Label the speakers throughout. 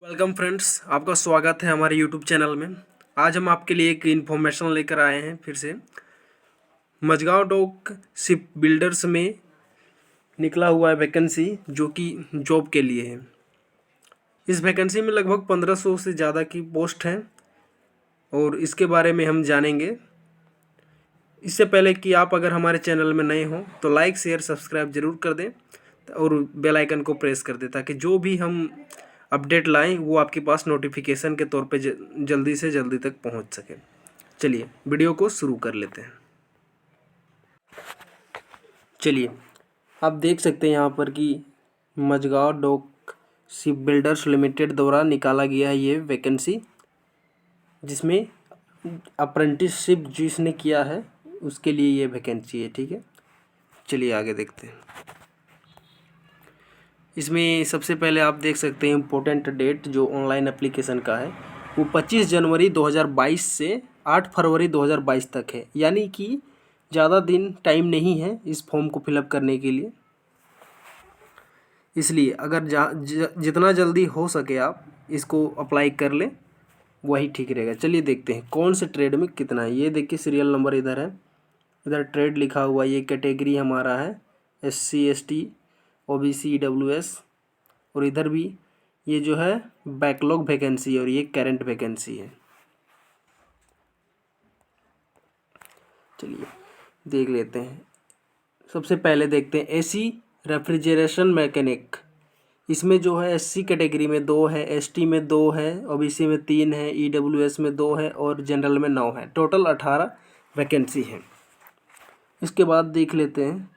Speaker 1: Welcome friends, आपका स्वागत है हमारे यूट्यूब चैनल में। आज हम आपके लिए एक इन्फॉर्मेशन लेकर आए हैं फिर से। मझगांव डॉक शिप बिल्डर्स में निकला हुआ है वैकेंसी, जो कि जॉब के लिए है। इस वैकेंसी में लगभग 1500 से ज़्यादा की पोस्ट हैं और इसके बारे में हम जानेंगे। इससे पहले कि आप अगर हमारे चैनल में नए हों तो लाइक शेयर सब्सक्राइब ज़रूर कर दें और बेल आइकन को प्रेस कर दें, ताकि जो भी हम अपडेट लाएं वो आपके पास नोटिफिकेशन के तौर पे जल्दी से जल्दी तक पहुंच सके। चलिए वीडियो को शुरू कर लेते हैं। चलिए, आप देख सकते हैं यहाँ पर कि Mazagon dock ship builders limited द्वारा निकाला गया है ये वैकेंसी, जिसमें अप्रेंटिसशिप जिसने किया है उसके लिए ये वैकेंसी है। ठीक है, चलिए आगे देखते हैं। इसमें सबसे पहले आप देख सकते हैं इम्पोर्टेंट डेट जो ऑनलाइन एप्लीकेशन का है वो 25 जनवरी 2022 से 8 फरवरी 2022 तक है। यानी कि ज़्यादा दिन टाइम नहीं है इस फॉर्म को फिलअप करने के लिए। इसलिए अगर जितना जल्दी हो सके आप इसको अप्लाई कर लें, वही ठीक रहेगा। चलिए देखते हैं कौन से ट्रेड में कितना है। ये देखिए सीरियल नंबर इधर है, इधर ट्रेड लिखा हुआ है। ये कैटेगरी हमारा है SC ST OBC EWS, और इधर भी ये जो है बैकलॉग वैकेंसी है और ये करंट वैकेंसी है। चलिए देख लेते हैं। सबसे पहले देखते हैं AC रेफ्रिजरेशन मैकेनिक। इसमें जो है SC कैटेगरी में 2 है, ST में 2 है, OBC में 3 है, EWS में 2 है और जनरल में 9 है। टोटल 18 वैकेंसी है। इसके बाद देख लेते हैं,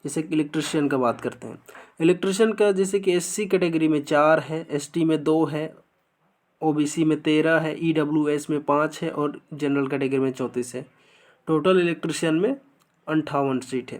Speaker 1: जैसे कि इलेक्ट्रिशियन का बात करते हैं। इलेक्ट्रिशियन का जैसे कि SC कैटेगरी में 4 है, ST में 2 है, OBC में 13 है, EWS में 5 है और जनरल कैटेगरी में 34 है। टोटल इलेक्ट्रिशियन में 58 सीट है।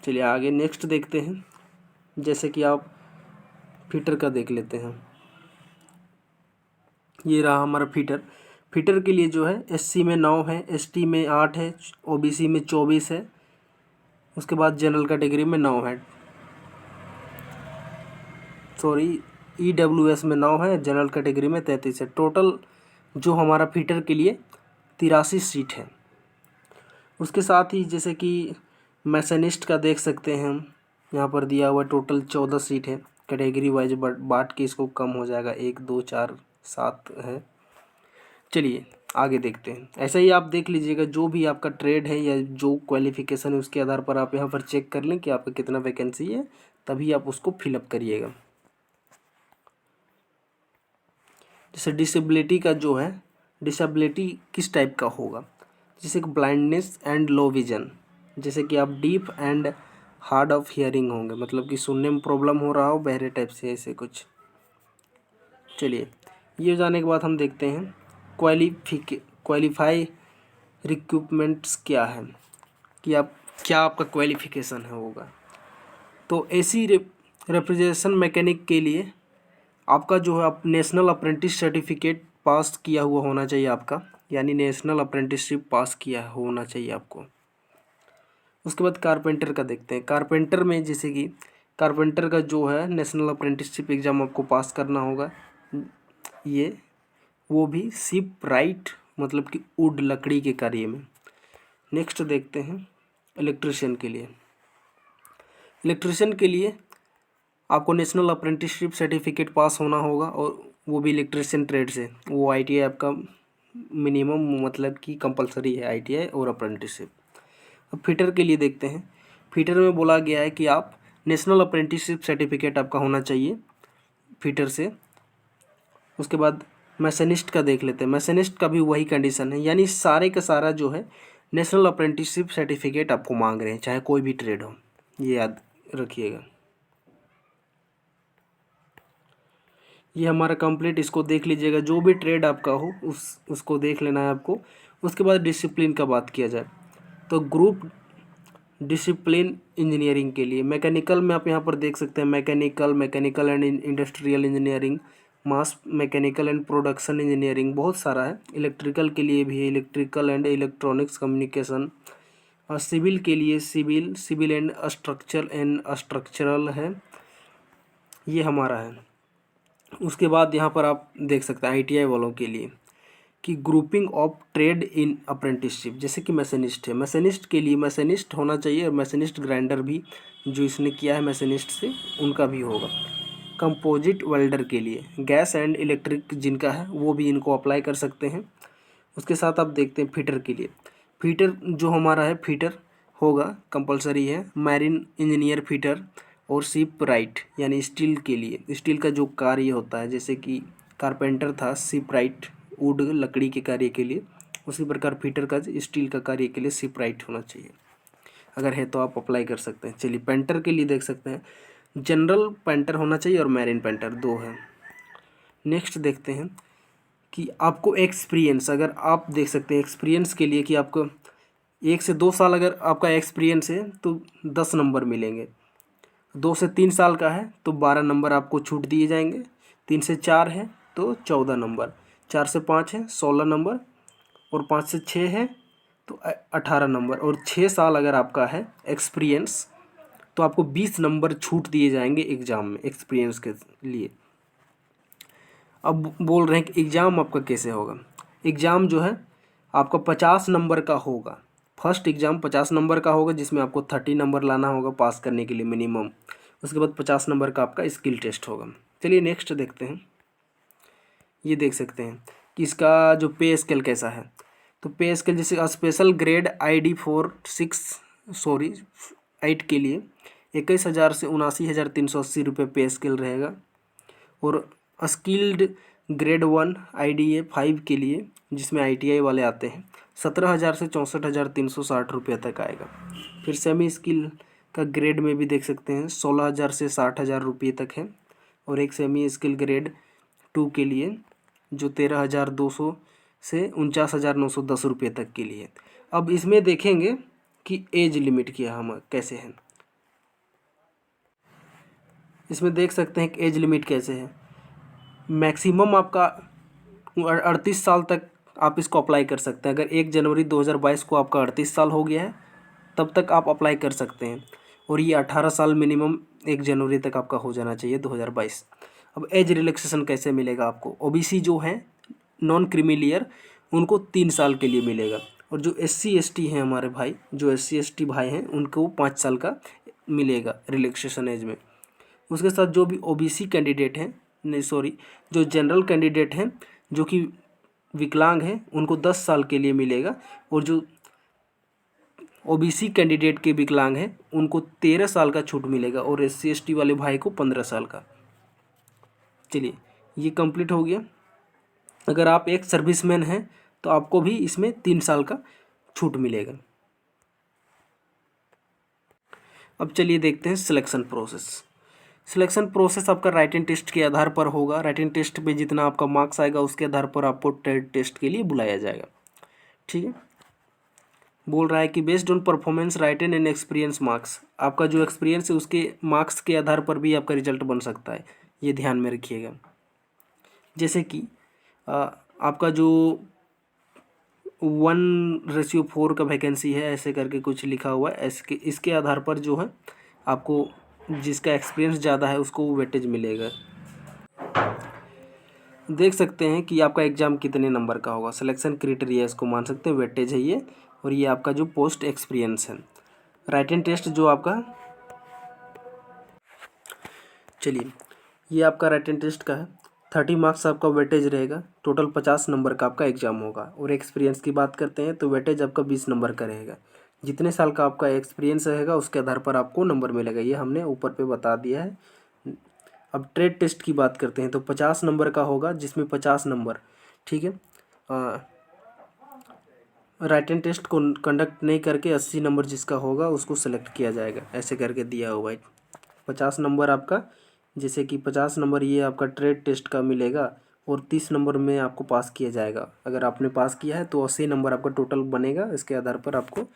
Speaker 1: चलिए आगे नेक्स्ट देखते हैं। जैसे कि आप फिटर का देख लेते हैं। ये रहा हमारा फिटर। फिटर के लिए जो है SC में 9 है, ST में 8 है, OBC में 24 है, उसके बाद जनरल कैटेगरी में 9 है। सॉरी, EWS में 9 है, जनरल कैटेगरी में 33 है। टोटल जो हमारा फिटर के लिए 83 सीट है। उसके साथ ही जैसे कि मैसनिस्ट का देख सकते हैं हम, यहाँ पर दिया हुआ टोटल 14 सीट है। कैटेगरी वाइज बांट के इसको कम हो जाएगा, 1 2 4 7 है। चलिए आगे देखते हैं। ऐसा ही आप देख लीजिएगा, जो भी आपका ट्रेड है या जो क्वालिफिकेशन है उसके आधार पर आप यहाँ पर चेक कर लें कि आपका कितना वैकेंसी है, तभी आप उसको फिलअप करिएगा। जैसे डिसेबिलिटी का जो है, डिसेबिलिटी किस टाइप का होगा, जैसे कि ब्लाइंडनेस एंड लो विजन, जैसे कि आप deaf and hard of hearing होंगे, मतलब कि सुनने में प्रॉब्लम हो रहा हो, बहरे टाइप से, ऐसे कुछ। चलिए ये जाने के बाद हम देखते हैं क्वालिफाई रिक्रूटमेंट्स क्या है, कि आप क्या आपका क्वालिफिकेशन है होगा। तो AC रेफ्रिजरेशन मैकेनिक के लिए आपका जो है आप नेशनल अप्रेंटिस सर्टिफिकेट पास किया हुआ होना चाहिए आपका, यानी नेशनल अप्रेंटिसशिप पास किया होना चाहिए आपको। उसके बाद कारपेंटर का देखते हैं। कारपेंटर में जैसे कि कारपेंटर का जो है नेशनल अप्रेंटिसशिप एग्ज़ाम आपको पास करना होगा। ये वो भी शिप राइट, मतलब कि वुड लकड़ी के कार्य में। नेक्स्ट देखते हैं इलेक्ट्रिशियन के लिए। इलेक्ट्रिशियन के लिए आपको नेशनल अप्रेंटिसशिप सर्टिफिकेट पास होना होगा, और वो भी इलेक्ट्रिशियन ट्रेड से। वो ITI आपका मिनिमम, मतलब कि कंपलसरी है ITI और अप्रेंटिसशिप। अब फिटर के लिए देखते हैं। फिटर में बोला गया है कि आप नेशनल अप्रेंटिसशिप सर्टिफिकेट आपका होना चाहिए फिटर से। उसके बाद मैसनिस्ट का देख लेते हैं। मैसनिस्ट का भी वही कंडीशन है, यानी सारे का सारा जो है नेशनल अप्रेंटिसशिप सर्टिफिकेट आपको मांग रहे हैं, चाहे कोई भी ट्रेड हो, ये याद रखिएगा। ये हमारा कंप्लीट, इसको देख लीजिएगा। जो भी ट्रेड आपका हो उसको देख लेना है आपको। उसके बाद डिसिप्लिन का बात किया जाए तो ग्रुप डिसिप्लिन इंजीनियरिंग के लिए मैकेनिकल में आप यहाँ पर देख सकते हैं mechanical and industrial engineering, mass mechanical and production engineering, बहुत सारा है। इलेक्ट्रिकल के लिए भी है इलेक्ट्रिकल एंड इलेक्ट्रॉनिक्स कम्युनिकेशन, और सिविल के लिए सिविल एंड स्ट्रक्चरल है, ये हमारा है। उसके बाद यहाँ पर आप देख सकते हैं ITI वालों के लिए कि grouping of trade in apprenticeship, जैसे कि मैसेनिस्ट है, मैसेनिस्ट के लिए मैसेनिस्ट होना चाहिए और मैसेनिस्ट ग्राइंडर भी जो इसने किया है मैसेनिस्ट से उनका भी होगा। कंपोजिट वेल्डर के लिए गैस एंड इलेक्ट्रिक जिनका है वो भी इनको अप्लाई कर सकते हैं। उसके साथ आप देखते हैं फिटर के लिए, फिटर जो हमारा है फिटर होगा कंपलसरी है, मैरिन इंजीनियर फिटर और शिप राइट यानी स्टील के लिए, स्टील का जो कार्य होता है जैसे कि कारपेंटर था शिप राइट वुड लकड़ी के कार्य के लिए, उसी प्रकार फिटर का स्टील का कार्य के लिए शिप राइट होना चाहिए। अगर है तो आप अप्लाई कर सकते हैं। चलिए पेंटर के लिए देख सकते हैं जनरल पेंटर होना चाहिए और मैरिन पेंटर, दो है। नेक्स्ट देखते हैं कि आपको एक्सपीरियंस, अगर आप देख सकते हैं एक्सपीरियंस के लिए कि आपको 1 से 2 साल अगर आपका एक्सपीरियंस है तो 10 नंबर मिलेंगे, 2 से 3 साल का है तो 12 नंबर आपको छूट दिए जाएंगे, 3 से 4 है तो 14 नंबर, 4 से 5 है 16 नंबर और 5 से 6 है तो 18 नंबर, और 6 साल अगर आपका है एक्सपीरियंस तो आपको 20 नंबर छूट दिए जाएंगे एग्ज़ाम में एक्सपीरियंस के लिए। अब बोल रहे हैं कि एग्ज़ाम आपका कैसे होगा। एग्ज़ाम जो है आपका 50 नंबर का होगा, फर्स्ट एग्ज़ाम 50 नंबर का होगा जिसमें आपको 30 नंबर लाना होगा पास करने के लिए मिनिमम। उसके बाद 50 नंबर का आपका स्किल टेस्ट होगा। चलिए नेक्स्ट देखते हैं। ये देख सकते हैं कि इसका जो पे स्केल कैसा है, तो पे स्केल जैसे स्पेशल ग्रेड ID 8 के लिए 21,000 से 79,380 रुपये पे स्केल रहेगा, और स्किल्ड ग्रेड 1 IDA 5 के लिए जिसमें ITI वाले आते हैं 17,000 से 64,360 रुपये तक आएगा। फिर सेमी स्किल का ग्रेड में भी देख सकते हैं 16,000 से 60,000 रुपये तक है, और एक सेमी स्किल ग्रेड 2 के लिए जो 13,200 से 49,910 रुपये तक के लिए। अब इसमें देखेंगे कि एज लिमिट क्या हम कैसे है, इसमें देख सकते हैं कि एज लिमिट कैसे है। मैक्सिमम आपका 38 साल तक आप इसको अप्लाई कर सकते हैं। अगर 1 जनवरी 2022 को आपका 38 साल हो गया है तब तक आप अप्लाई कर सकते हैं, और ये 18 साल मिनिमम 1 जनवरी तक आपका हो जाना चाहिए 2022। अब एज रिलैक्सेशन कैसे मिलेगा आपको, OBC जो है नॉन क्रीमी लेयर उनको 3 साल के लिए मिलेगा, और जो SC ST हैं हमारे भाई, जो SC ST भाई हैं उनको 5 साल का मिलेगा रिलैक्सेशन एज में। उसके साथ जो भी OBC कैंडिडेट हैं, नहीं सॉरी, जो जनरल कैंडिडेट हैं जो कि विकलांग हैं उनको 10 साल के लिए मिलेगा, और जो OBC कैंडिडेट के विकलांग हैं उनको 13 साल का छूट मिलेगा, और SC ST वाले भाई को 15 साल का। चलिए ये कंप्लीट हो गया। अगर आप एक सर्विसमैन हैं तो आपको भी इसमें 3 साल का छूट मिलेगा। अब चलिए देखते हैं सिलेक्शन प्रोसेस। सिलेक्शन प्रोसेस आपका राइटिंग टेस्ट के आधार पर होगा। राइटिंग टेस्ट पे जितना आपका मार्क्स आएगा उसके आधार पर आपको ट्रेड टेस्ट के लिए बुलाया जाएगा। ठीक है, बोल रहा है कि based on performance writing and experience marks, आपका जो एक्सपीरियंस है उसके मार्क्स के आधार पर भी आपका रिजल्ट बन सकता है, ये ध्यान में रखिएगा। जैसे कि आपका जो 1:4 का वैकेंसी है ऐसे करके कुछ लिखा हुआ है, इसके आधार पर जो है आपको जिसका एक्सपीरियंस ज़्यादा है उसको वेटेज मिलेगा। देख सकते हैं कि आपका एग्ज़ाम कितने नंबर का होगा, सिलेक्शन क्राइटेरिया इसको मान सकते हैं, वेटेज है ये, और ये आपका जो पोस्ट एक्सपीरियंस है। राइटिंग टेस्ट जो आपका, चलिए ये आपका राइटिंग टेस्ट का है, 30 मार्क्स आपका वेटेज रहेगा, टोटल 50 नंबर का आपका एग्ज़ाम होगा। और एक्सपीरियंस की बात करते हैं तो वेटेज आपका 20 नंबर का रहेगा। जितने साल का आपका एक्सपीरियंस रहेगा उसके आधार पर आपको नंबर मिलेगा, ये हमने ऊपर पे बता दिया है। अब ट्रेड टेस्ट की बात करते हैं तो 50 नंबर का होगा जिसमें 50 नंबर, ठीक है, राइटिंग टेस्ट को कंडक्ट नहीं करके 80 नंबर जिसका होगा उसको सेलेक्ट किया जाएगा, ऐसे करके दिया हुआ है। 50 नंबर आपका, जैसे कि 50 नंबर ये आपका ट्रेड टेस्ट का मिलेगा, और 30 नंबर में आपको पास किया जाएगा। अगर आपने पास किया है तो 80 नंबर आपका टोटल बनेगा, इसके आधार पर आपको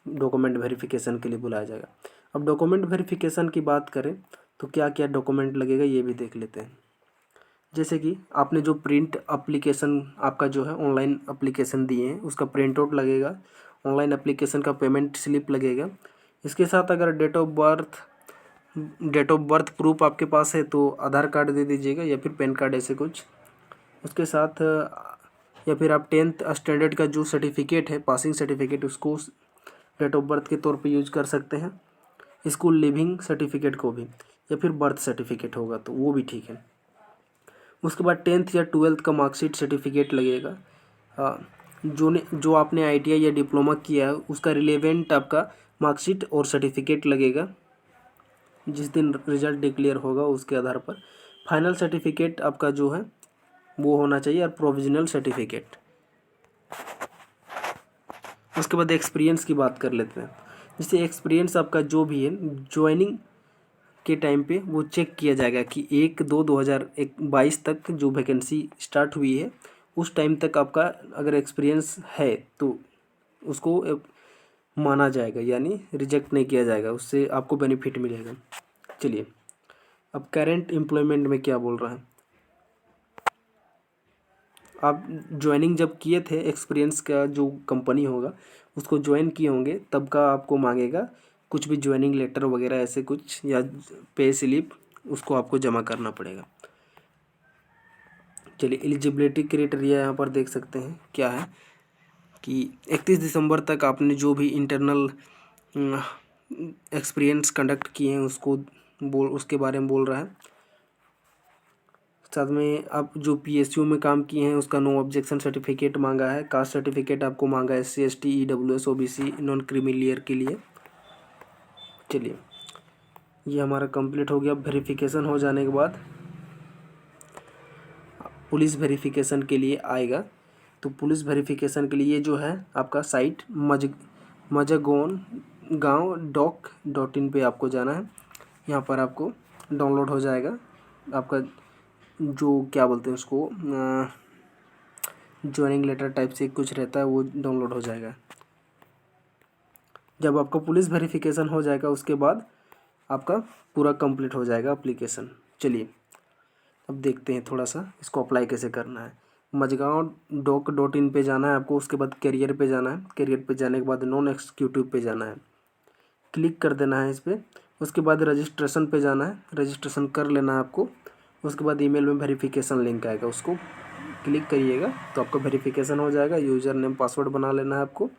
Speaker 1: डॉक्यूमेंट वेरिफिकेशन के लिए बुलाया जाएगा। अब डॉक्यूमेंट वेरिफिकेशन की बात करें तो क्या क्या डॉक्यूमेंट लगेगा ये भी देख लेते हैं। जैसे कि आपने जो प्रिंट एप्लीकेशन आपका जो है ऑनलाइन एप्लीकेशन दिए हैं उसका प्रिंट आउट लगेगा, ऑनलाइन एप्लीकेशन का पेमेंट स्लिप लगेगा। इसके साथ अगर date of birth date of birth proof आपके पास है तो आधार कार्ड दे दीजिएगा या फिर पैन कार्ड ऐसे कुछ। उसके साथ या फिर आप 10th स्टैंडर्ड का जो सर्टिफिकेट है, पासिंग सर्टिफिकेट, उसको डेट ऑफ बर्थ के तौर पे यूज कर सकते हैं। स्कूल लिविंग सर्टिफिकेट को भी, या फिर बर्थ सर्टिफिकेट होगा तो वो भी ठीक है। उसके बाद 10th या 12th का मार्कशीट सर्टिफिकेट लगेगा। जो आपने ITI या डिप्लोमा किया है उसका रिलेवेंट आपका मार्कशीट और सर्टिफिकेट लगेगा। जिस दिन रिजल्ट डिक्लेयर होगा उसके आधार पर फाइनल सर्टिफिकेट आपका जो है वो होना चाहिए, और प्रोविजनल सर्टिफिकेट। उसके बाद एक्सपीरियंस की बात कर लेते हैं। जैसे एक्सपीरियंस आपका जो भी है ज्वाइनिंग के टाइम पे वो चेक किया जाएगा कि 1/2/2022 तक जो वैकेंसी स्टार्ट हुई है उस टाइम तक आपका अगर एक्सपीरियंस है तो उसको माना जाएगा, यानी रिजेक्ट नहीं किया जाएगा, उससे आपको बेनिफिट मिलेगा। चलिए, अब करेंट एम्प्लॉयमेंट में क्या बोल रहा है। आप ज्वाइनिंग जब किए थे, एक्सपीरियंस का जो कंपनी होगा उसको ज्वाइन किए होंगे तब का आपको मांगेगा कुछ भी ज्वाइनिंग लेटर वगैरह ऐसे कुछ, या पे स्लिप, उसको आपको जमा करना पड़ेगा। चलिए, एलिजिबिलिटी क्राइटेरिया यहाँ पर देख सकते हैं क्या है कि 31 दिसंबर तक आपने जो भी इंटरनल एक्सपीरियंस कंडक्ट किए हैं उसके बारे में बोल रहा है। साथ में आप जो PSU में काम किए हैं उसका नो ऑब्जेक्शन सर्टिफिकेट मांगा है। कास्ट सर्टिफिकेट आपको मांगा है SC ST EWS OBC non creamy layer के लिए। चलिए, ये हमारा कंप्लीट हो गया। वेरिफिकेशन हो जाने के बाद पुलिस वेरिफिकेशन के लिए आएगा। तो पुलिस वेरिफिकेशन के लिए जो है आपका साइट majagon.gov.in पे आपको जाना है। यहाँ पर आपको डाउनलोड हो जाएगा आपका जो क्या बोलते हैं उसको, ज्वाइनिंग लेटर टाइप से कुछ रहता है, वो डाउनलोड हो जाएगा। जब आपका पुलिस वेरिफिकेशन हो जाएगा उसके बाद आपका पूरा कंप्लीट हो जाएगा एप्लीकेशन। चलिए, अब देखते हैं थोड़ा सा इसको अप्लाई कैसे करना है। majagon.in पे जाना है आपको। उसके बाद करियर पे जाना है। करियर पे जाने के बाद नॉन एग्जीक्यूटिव पे जाना है, क्लिक कर देना है इस पर। उसके बाद रजिस्ट्रेशन पे जाना है, रजिस्ट्रेशन कर लेना है आपको। उसके बाद ईमेल में वेरिफिकेशन लिंक आएगा, उसको क्लिक करिएगा तो आपका वेरिफिकेशन हो जाएगा। यूज़र नेम पासवर्ड बना लेना है आपको।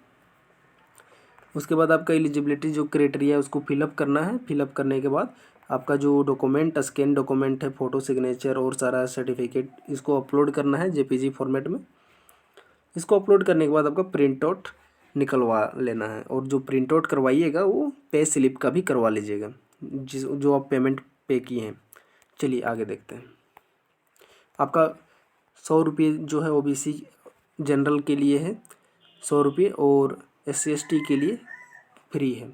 Speaker 1: उसके बाद आपका एलिजिबिलिटी जो क्राइटेरिया है उसको फिलअप करना है। फिलअप करने के बाद आपका जो डॉक्यूमेंट, स्कैन डॉक्यूमेंट है, फ़ोटो, सिग्नेचर और सारा सर्टिफिकेट, इसको अपलोड करना है JPG फॉर्मेट में। इसको अपलोड करने के बाद आपका प्रिंट आउट निकलवा लेना है, और जो प्रिंट आउट करवाइएगा वो पे स्लिप का भी करवा लीजिएगा जो आप पेमेंट पे किए हैं। चलिए आगे देखते हैं। आपका 100 रुपये जो है OBC जनरल के लिए है 100 रुपये, और SC ST के लिए फ्री है।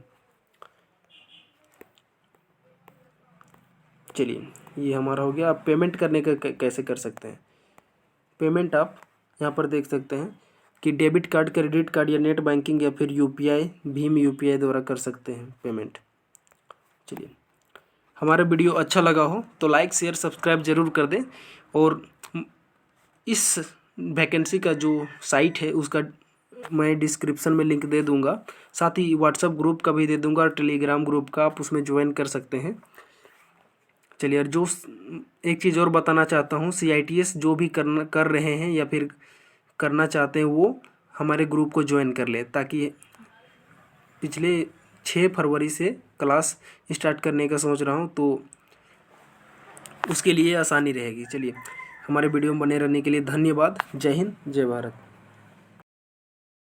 Speaker 1: चलिए, ये हमारा हो गया। आप पेमेंट करने का कैसे कर सकते हैं। पेमेंट आप यहाँ पर देख सकते हैं कि डेबिट कार्ड, क्रेडिट कार्ड या नेट बैंकिंग या फिर UPI, भीम UPI द्वारा कर सकते हैं पेमेंट। चलिए, हमारा वीडियो अच्छा लगा हो तो लाइक शेयर सब्सक्राइब ज़रूर कर दें, और इस वैकेंसी का जो साइट है उसका मैं डिस्क्रिप्शन में लिंक दे दूंगा। साथ ही व्हाट्सएप ग्रुप का भी दे दूंगा, और टेलीग्राम ग्रुप का, आप उसमें ज्वाइन कर सकते हैं। चलिए, और जो एक चीज़ और बताना चाहता हूँ, CITS जो भी कर रहे हैं या फिर करना चाहते हैं वो हमारे ग्रुप को ज्वाइन कर ले, ताकि पिछले 6 फरवरी से क्लास स्टार्ट करने का सोच रहा हूँ तो उसके लिए आसानी रहेगी। चलिए, हमारे वीडियो में बने रहने के लिए धन्यवाद। जय हिंद, जय भारत।